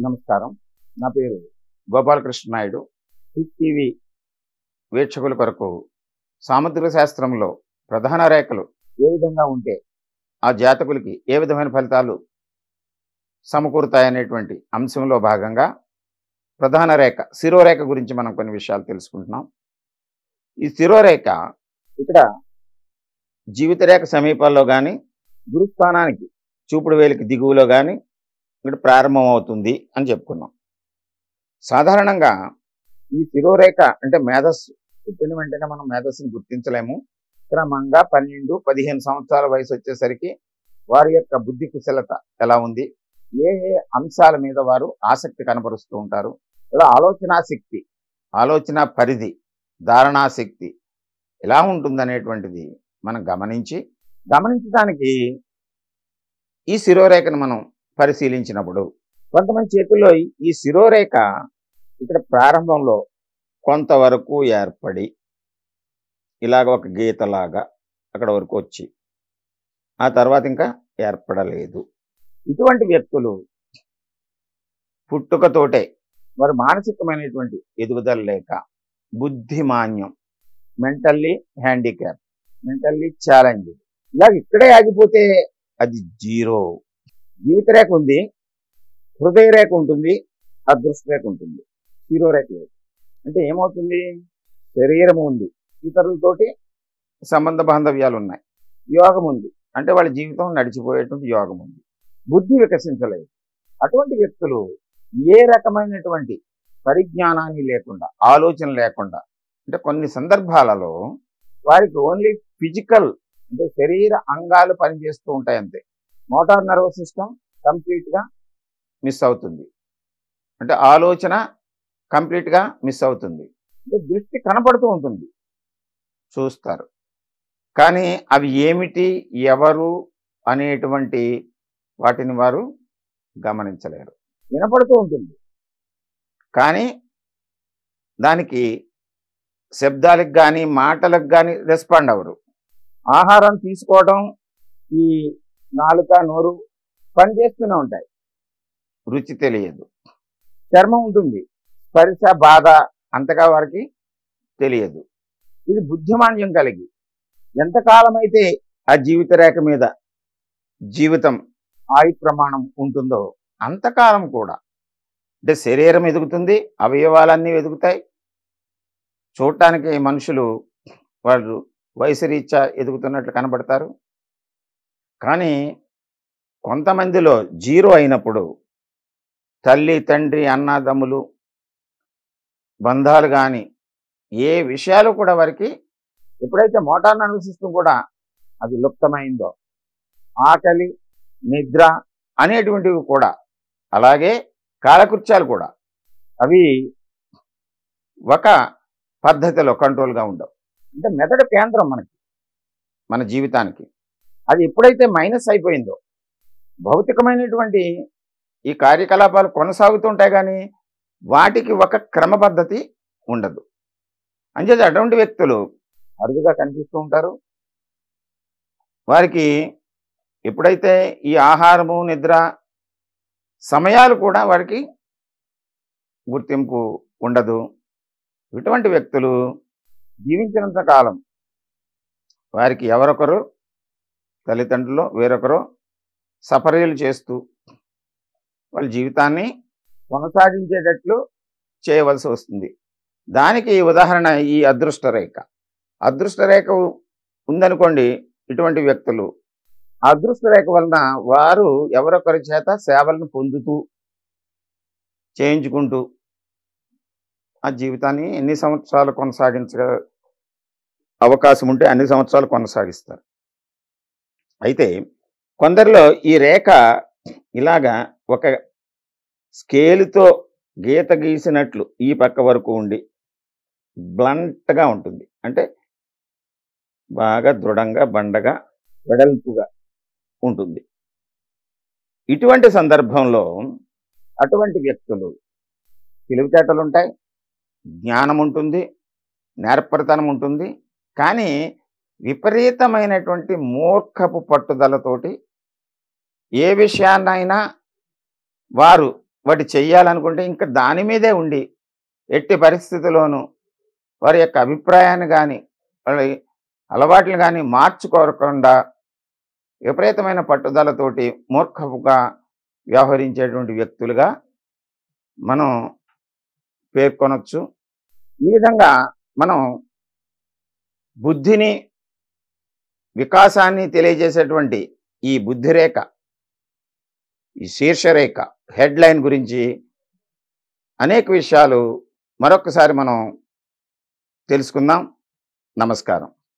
నమస్కారం. నా పేరు గోపాలకృష్ణ నాయుడు. హిట్ టీవీ వీక్షకుల కొరకు సాముద్రిక శాస్త్రంలో ప్రధాన రేఖలు ఏ విధంగా ఉంటే ఆ జాతకులకి ఏ విధమైన ఫలితాలు సమకూరుతాయనేటువంటి అంశంలో భాగంగా ప్రధాన రేఖ శిరోరేఖ గురించి మనం కొన్ని విషయాలు తెలుసుకుంటున్నాం. ఈ శిరోరేఖ ఇక్కడ జీవితరేఖ సమీపంలో కానీ గురుస్థానానికి చూపుడు వేలికి దిగువలో కానీ ఇక్కడ ప్రారంభం అవుతుంది అని చెప్పుకున్నాం. సాధారణంగా ఈ శిరోరేఖ అంటే మేధస్సు పుట్టిన వెంటనే మనం మేధస్సును గుర్తించలేము. క్రమంగా 12-15 సంవత్సరాల వయసు వచ్చేసరికి వారి యొక్క బుద్ధి కుశలత ఎలా ఉంది, ఏ ఏ అంశాల మీద వారు ఆసక్తి కనబరుస్తూ ఉంటారు, ఇలా ఆలోచనాశక్తి, ఆలోచన పరిధి, ధారణాశక్తి ఎలా ఉంటుందనేటువంటిది మనం గమనించడానికి ఈ శిరోరేఖను మనం పరిశీలించినప్పుడు కొంతమంది చేతుల్లో ఈ శిరోరేఖ ఇక్కడ ప్రారంభంలో కొంతవరకు ఏర్పడి ఇలాగ ఒక గీతలాగా అక్కడ వరకు వచ్చి ఆ తర్వాత ఇంకా ఏర్పడలేదు. ఇటువంటి వ్యక్తులు పుట్టుకతోటే వారు మానసికమైనటువంటి ఎదుగుదల లేక బుద్ధిమాన్యం, మెంటల్లీ హ్యాండిక్యాప్, మెంటల్లీ ఛాలెంజ్, ఇలాగ ఇక్కడే ఆగిపోతే అది జీరో. జీవితరేఖ ఉంది, హృదయ రేఖ ఉంటుంది, అదృష్ట రేఖ ఉంటుంది, శిరోరేఖ లేదు. అంటే ఏమవుతుంది? శరీరం ఉంది, ఇతరులతోటి సంబంధ బాంధవ్యాలు ఉన్నాయి, యోగం ఉంది, అంటే వాళ్ళ జీవితం నడిచిపోయేటువంటి యోగం ఉంది, బుద్ధి వికసించలేదు. అటువంటి వ్యక్తులు ఏ రకమైనటువంటి పరిజ్ఞానాన్ని లేకుండా, ఆలోచన లేకుండా, అంటే కొన్ని సందర్భాలలో వారికి ఓన్లీ ఫిజికల్ అంటే శరీర అంగాలు పనిచేస్తూ ఉంటాయి అంతే. మోటార్ నర్వస్ సిస్టమ్ కంప్లీట్గా మిస్ అవుతుంది, అంటే ఆలోచన కంప్లీట్గా మిస్ అవుతుంది. అంటే దృష్టి కనపడుతూ ఉంటుంది, చూస్తారు, కానీ అవి ఏమిటి, ఎవరు అనేటువంటి వాటిని వారు గమనించలేరు. వినపడుతూ ఉంటుంది కానీ దానికి శబ్దాలకు కానీ మాటలకు కానీ రెస్పాండ్ అవ్వరు. ఆహారం తీసుకోవడం ఈ నాలుక నోరు పనిచేస్తూనే ఉంటాయి, రుచి తెలియదు. చర్మం ఉంటుంది, స్పర్శ బాధ అంతగా వారికి తెలియదు. ఇది బుద్ధిమాన్యం కలిగి ఎంతకాలం అయితే ఆ జీవిత రేఖ మీద జీవితం ఆయు ప్రమాణం ఉంటుందో అంతకాలం కూడా అంటే శరీరం ఎదుగుతుంది, అవయవాలన్నీ ఎదుగుతాయి, చూడటానికి మనుషులు వాళ్ళు వయసు రీత్యా ఎదుగుతున్నట్లు కనబడతారు. కానీ కొంతమందిలో జీరో అయినప్పుడు తల్లి తండ్రి అన్నదమ్ములు బంధాలు కానీ ఏ విషయాలు కూడా వారికి ఎప్పుడైతే మోటార్ నర్వస్ సిస్టమ్ కూడా అది లుప్తమైందో, ఆకలి నిద్ర అనేటువంటివి కూడా, అలాగే కాలకృత్యాలు కూడా అవి ఒక పద్ధతిలో కంట్రోల్గా ఉండవు. అంటే మెదడు కేంద్రం మన జీవితానికి అది ఎప్పుడైతే మైనస్ అయిపోయిందో భౌతికమైనటువంటి ఈ కార్యకలాపాలు కొనసాగుతుంటాయి కానీ వాటికి ఒక క్రమ పద్ధతి ఉండదు. అంచేది అటువంటి వ్యక్తులు అరుదుగా కనిపిస్తూ ఉంటారు. వారికి ఎప్పుడైతే ఈ ఆహారము నిద్ర సమయాలు కూడా వారికి గుర్తింపు ఉండదు. ఇటువంటి వ్యక్తులు జీవించినంత కాలం వారికి ఎవరొకరు తల్లిదండ్రులు వేరొకరు సపర్యలు చేస్తూ వాళ్ళ జీవితాన్ని కొనసాగించేటట్లు చేయవలసి వస్తుంది. దానికి ఉదాహరణ ఈ అదృష్ట రేఖ. అదృష్ట రేఖ ఉందనుకోండి, ఇటువంటి వ్యక్తులు అదృష్ట రేఖ వలన వారు ఎవరొకరి చేత సేవలను పొందుతూ చేయించుకుంటూ ఆ జీవితాన్ని ఎన్ని సంవత్సరాలు కొనసాగించ అవకాశం ఉంటే అన్ని సంవత్సరాలు కొనసాగిస్తారు. అయితే కొందరిలో ఈ రేఖ ఇలాగా ఒక స్కేలుతో గీత గీసినట్లు ఈ పక్క వరకు ఉండి బ్లంట్గా ఉంటుంది, అంటే బాగా దృఢంగా బండగా వెడల్పుగా ఉంటుంది. ఇటువంటి సందర్భంలో అటువంటి వ్యక్తులు తెలివితేటలు ఉంటాయి, జ్ఞానం ఉంటుంది, నేర్పరితనం ఉంటుంది, కానీ విపరీతమైనటువంటి మూర్ఖపు పట్టుదలతోటి ఏ విషయాన్నైనా వారు వాటి చెయ్యాలనుకుంటే ఇంకా దాని మీదే ఉండి ఎట్టి పరిస్థితుల్లోనూ వారి యొక్క అభిప్రాయాన్ని కానీ వాళ్ళ అలవాట్లు కానీ మార్చుకోకుండా విపరీతమైన పట్టుదలతోటి మూర్ఖపుగా వ్యవహరించేటువంటి వ్యక్తులుగా మనం పేర్కొనొచ్చు. ఈ విధంగా మనం బుద్ధిని వికాసాన్ని తెలియజేసేటువంటి ఈ బుద్ధిరేఖ, ఈ శీర్షరేఖ హెడ్లైన్ గురించి అనేక విషయాలు మరొకసారి మనం తెలుసుకుందాం. నమస్కారం.